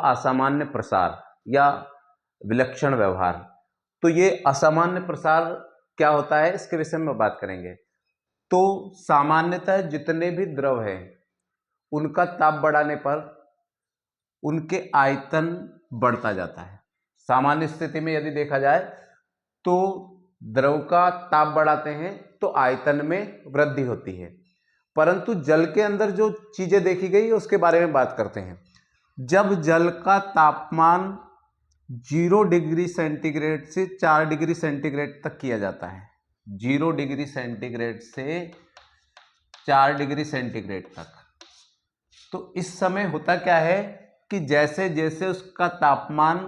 असामान्य प्रसार या विलक्षण व्यवहार। तो ये असामान्य प्रसार क्या होता है, इसके विषय में बात करेंगे। तो सामान्यतः जितने भी द्रव हैं उनका ताप बढ़ाने पर उनके आयतन बढ़ता जाता है। सामान्य स्थिति में यदि देखा जाए तो द्रव का ताप बढ़ाते हैं तो आयतन में वृद्धि होती है, परंतु जल के अंदर जो चीजें देखी गई उसके बारे में बात करते हैं। जब जल का तापमान 0 डिग्री सेंटीग्रेड से 4 डिग्री सेंटीग्रेड तक किया जाता है, 0 डिग्री सेंटीग्रेड से 4 डिग्री सेंटीग्रेड तक, तो इस समय होता क्या है कि जैसे जैसे उसका तापमान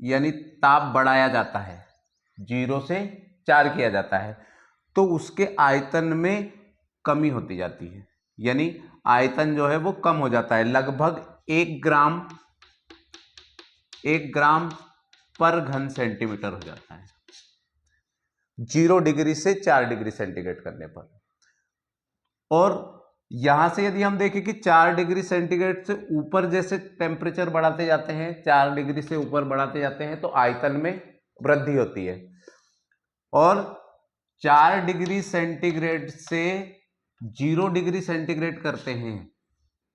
यानी ताप बढ़ाया जाता है, 0 से 4 किया जाता है, तो उसके आयतन में कमी होती जाती है, यानी आयतन जो है वो कम हो जाता है। लगभग 1 ग्राम पर घन सेंटीमीटर हो जाता है 0 डिग्री से 4 डिग्री सेंटीग्रेड करने पर। और यहां से यदि हम देखें कि 4 डिग्री सेंटीग्रेड से ऊपर जैसे टेम्परेचर बढ़ाते जाते हैं, 4 डिग्री से ऊपर बढ़ाते जाते हैं, तो आयतन में वृद्धि होती है। और 4 डिग्री सेंटीग्रेड से 0 डिग्री सेंटीग्रेड करते हैं,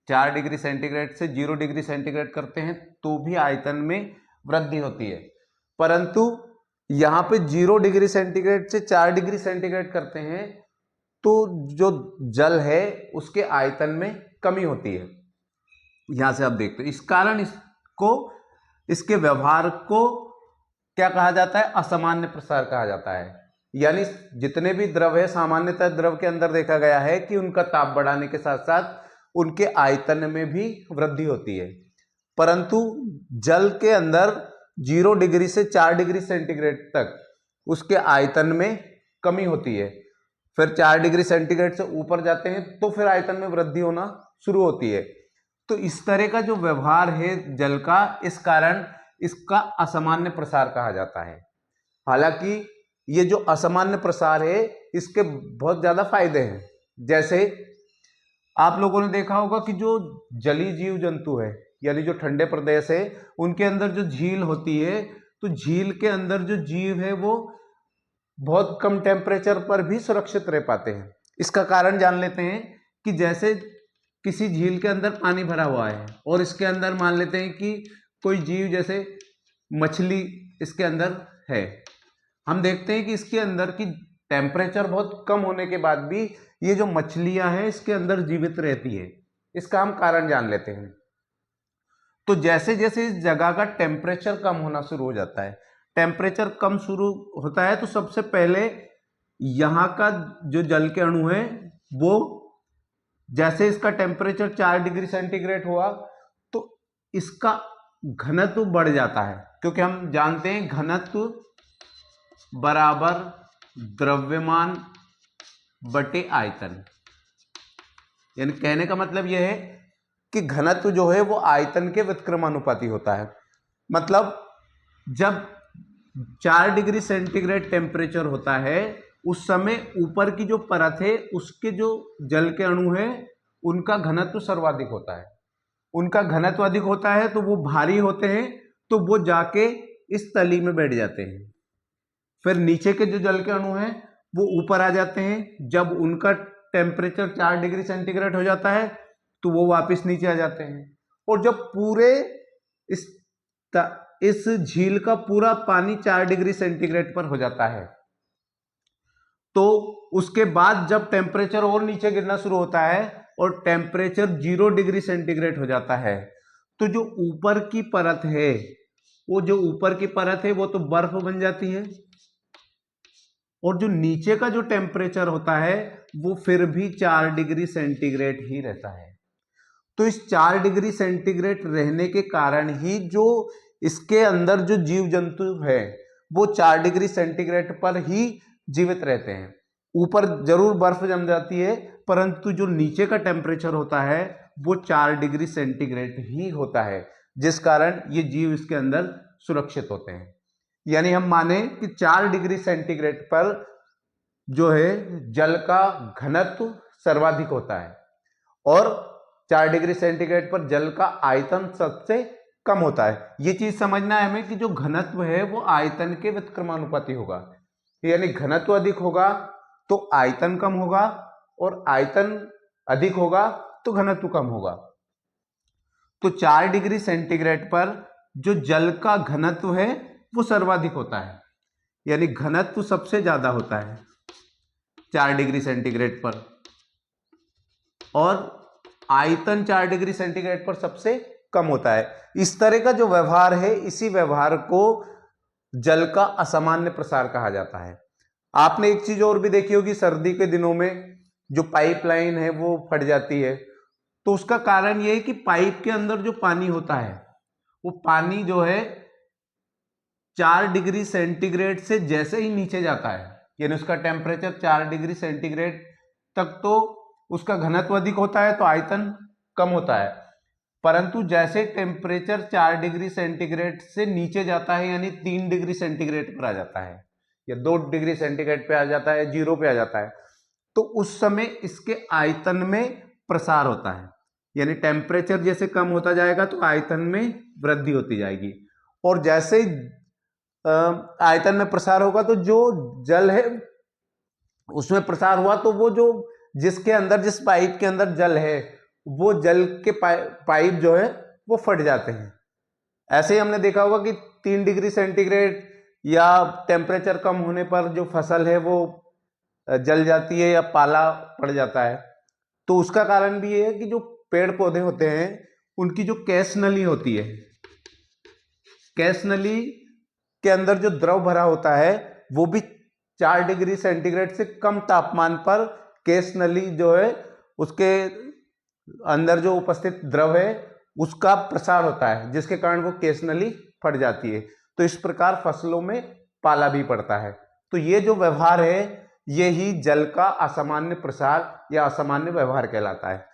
4 डिग्री सेंटीग्रेड से 0 डिग्री सेंटीग्रेड करते हैं तो भी आयतन में वृद्धि होती है, परंतु यहां पे 0 डिग्री सेंटीग्रेड से 4 डिग्री सेंटीग्रेड करते हैं तो जो जल है उसके आयतन में कमी होती है। यहां से आप देखते हो, इस कारण इसके व्यवहार को क्या कहा जाता है, असामान्य प्रसार कहा जाता है। यानी जितने भी द्रव है, सामान्यतः द्रव के अंदर देखा गया है कि उनका ताप बढ़ाने के साथ साथ उनके आयतन में भी वृद्धि होती है, परंतु जल के अंदर 0 डिग्री से 4 डिग्री सेंटीग्रेड तक उसके आयतन में कमी होती है। फिर 4 डिग्री सेंटीग्रेड से ऊपर जाते हैं तो फिर आयतन में वृद्धि होना शुरू होती है। तो इस तरह का जो व्यवहार है जल का, इस कारण इसका असामान्य प्रसार कहा जाता है। हालांकि ये जो असामान्य प्रसार है इसके बहुत ज्यादा फायदे हैं। जैसे आप लोगों ने देखा होगा कि जो जलीय जीव जंतु है, यानी जो ठंडे प्रदेश है, उनके अंदर जो झील होती है, तो झील के अंदर जो जीव है वो बहुत कम टेम्परेचर पर भी सुरक्षित रह पाते हैं। इसका कारण जान लेते हैं कि जैसे किसी झील के अंदर पानी भरा हुआ है और इसके अंदर मान लेते हैं कि कोई जीव जैसे मछली इसके अंदर है, हम देखते हैं कि इसके अंदर की टेम्परेचर बहुत कम होने के बाद भी ये जो मछलियां हैं इसके अंदर जीवित रहती है। इसका हम कारण जान लेते हैं। तो जैसे जैसे इस जगह का टेम्परेचर कम होना शुरू हो जाता है, टेम्परेचर कम शुरू होता है, तो सबसे पहले यहां का जो जल के अणु है वो जैसे इसका टेम्परेचर 4 डिग्री सेंटीग्रेड हुआ तो इसका घनत्व बढ़ जाता है, क्योंकि हम जानते हैं घनत्व बराबर द्रव्यमान बटे आयतन। यानी कहने का मतलब यह है कि घनत्व जो है वो आयतन के व्युत्क्रमानुपाती होता है। मतलब जब 4 डिग्री सेंटीग्रेड टेम्परेचर होता है उस समय ऊपर की जो परत है उसके जो जल के अणु है उनका घनत्व सर्वाधिक होता है। उनका घनत्व अधिक होता है तो वो भारी होते हैं, तो वो जाके इस तली में बैठ जाते हैं। फिर नीचे के जो जल के अणु हैं वो ऊपर आ जाते हैं। जब उनका टेम्परेचर 4 डिग्री सेंटीग्रेड हो जाता है तो वो वापस नीचे आ जाते हैं। और जब पूरे इस झील का पूरा पानी 4 डिग्री सेंटीग्रेड पर हो जाता है तो उसके बाद जब टेम्परेचर और नीचे गिरना शुरू होता है और टेम्परेचर 0 डिग्री सेंटीग्रेड हो जाता है, तो जो ऊपर की परत है वो जो ऊपर की परत है वो तो बर्फ बन जाती है, और जो नीचे का जो टेम्परेचर होता है वो फिर भी 4 डिग्री सेंटीग्रेड ही रहता है। तो इस 4 डिग्री सेंटीग्रेड रहने के कारण ही जो इसके अंदर जो जीव जंतु है वो 4 डिग्री सेंटीग्रेड पर ही जीवित रहते हैं। ऊपर जरूर बर्फ जम जाती है, परंतु जो नीचे का टेम्परेचर होता है वो 4 डिग्री सेंटीग्रेड ही होता है, जिस कारण ये जीव इसके अंदर सुरक्षित होते हैं। यानी हम माने कि 4 डिग्री सेंटीग्रेड पर जो है जल का घनत्व सर्वाधिक होता है। और 4 डिग्री सेंटीग्रेड पर जल का आयतन सबसे कम होता है। ये चीज समझना है हमें कि जो घनत्व है वो आयतन के व्युत्क्रमानुपाती होगा, यानी घनत्व अधिक होगा तो आयतन कम होगा और आयतन अधिक होगा तो घनत्व कम होगा। तो 4 डिग्री सेंटीग्रेड पर जो जल का घनत्व है वो सर्वाधिक होता है, यानी घनत्व सबसे ज्यादा होता है 4 डिग्री सेंटीग्रेड पर, और आयतन 4 डिग्री सेंटीग्रेड पर सबसे कम होता है। इस तरह का जो व्यवहार है, इसी व्यवहार को जल का असामान्य प्रसार कहा जाता है। आपने एक चीज और भी देखी होगी, सर्दी के दिनों में जो पाइपलाइन है वो फट जाती है, तो उसका कारण यह है कि पाइप के अंदर जो पानी होता है वो पानी जो है 4 डिग्री सेंटीग्रेड से जैसे ही नीचे जाता है, यानी उसका टेम्परेचर 4 डिग्री सेंटीग्रेड तक, तो उसका घनत्व अधिक होता है तो आयतन कम होता है। परंतु जैसे टेम्परेचर 4 डिग्री सेंटीग्रेड से नीचे जाता है, यानी 3 डिग्री सेंटीग्रेड पर आ जाता है या 2 डिग्री सेंटीग्रेड पे आ जाता है, 0 पे आ जाता है, तो उस समय इसके आयतन में प्रसार होता है, यानी टेम्परेचर जैसे कम होता जाएगा तो आयतन में वृद्धि होती जाएगी, और जैसे आयतन में प्रसार होगा तो जो जल है उसमें प्रसार हुआ, तो वो जो जिसके अंदर, जिस पाइप के अंदर जल है, वो जल के पाइप जो है वो फट जाते हैं। ऐसे ही हमने देखा होगा कि 3 डिग्री सेंटीग्रेड या टेम्परेचर कम होने पर जो फसल है वो जल जाती है या पाला पड़ जाता है। तो उसका कारण भी ये है कि जो पेड़ पौधे होते हैं उनकी जो केस नली होती है, केस नली के अंदर जो द्रव भरा होता है वो भी 4 डिग्री सेंटीग्रेड से कम तापमान पर केस नली जो है उसके अंदर जो उपस्थित द्रव है उसका प्रसार होता है, जिसके कारण वो केस नली फट जाती है। तो इस प्रकार फसलों में पाला भी पड़ता है। तो ये जो व्यवहार है ये ही जल का असामान्य प्रसार या असामान्य व्यवहार कहलाता है।